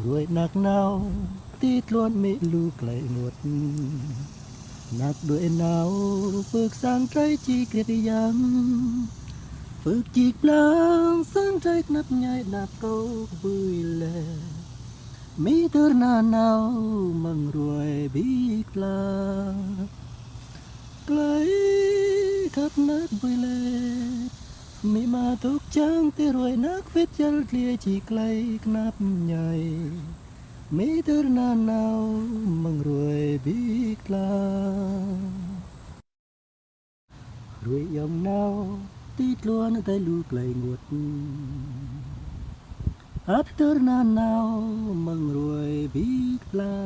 รวยหนักหนาวตีดล้วนไม่รู้ไกลหมดหนักด้วยหนาวฝึกสร้างใจจีเกลียดยังฝึกจีกปลางสร้างใจนับใหญ่นับเก่าบุยแลมีเธอหน้าหนาวมังรวยบีกลาไกลขับนักบุยแลมีมาทุกจังที่รวยนักฟิตยัลเกลียจีไกลนับใหญ่มีเธอหน้าหนาวมังรวยบีกลารวยยอมหนาวตีดล้วนแต่ลูกไกลงดอับเธอหน้าหนาวมังรวยบีกลา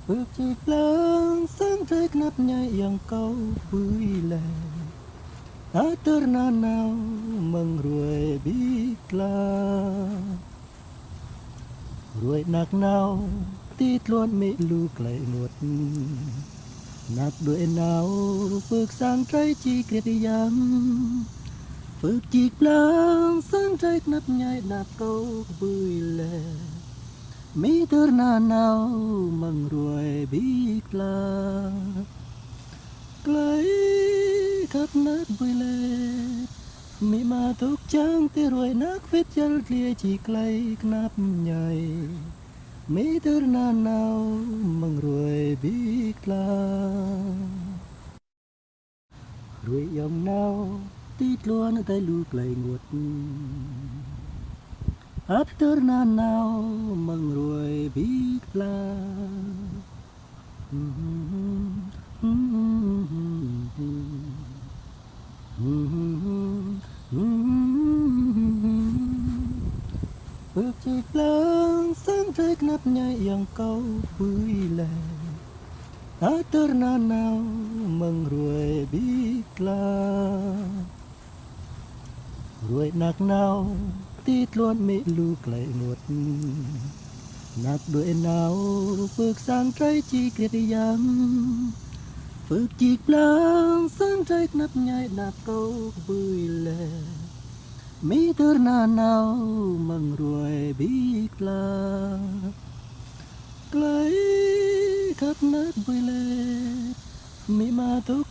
เปิดใจเปล่าสร้างใจนับใหญ่อย่างเก่าปุยแลอาเธอหน้าหนาวมังรวยบีกลารวยหนักหนาวตีดล้วนไม่รู้ไกลหมดหนักด้วยหนาวฝึกสร้างใจจีเกลียดยังฝึกจีกปลางสร้างใจนับใหญ่นับเก่าบุยแลมีเธอหน้าหนาวมังรวยบีกลาไกลขับนักบุยแลมีมาทุกจังที่รวยนักฟิตยัลเกลียจีไกลนับใหญ่มีเธอหน้าหนาวมังรวยบีกลารวยยอมหนาวตีดล้วนแต่ลูกไกลงดอับเธอหน้าหนาวมังรวยบีกลาเปิดใจเปล่าสร้างใจนับใหญ่อย่างเก่าปุยแลอาเธอหน้าหนาวมังรวยบีกลารวยหนักหนาวตีดล้วนไม่รู้ไกลหมดหนักด้วยหนาวฝึกสร้างใจจีเกลียดยังฝึกจีกปลางสร้างใจนับใหญ่นับเก่าบุยแลมีเธอหน้าหนาวมังรวยบีกลาไกลขับนักบุยแลมีมาทุก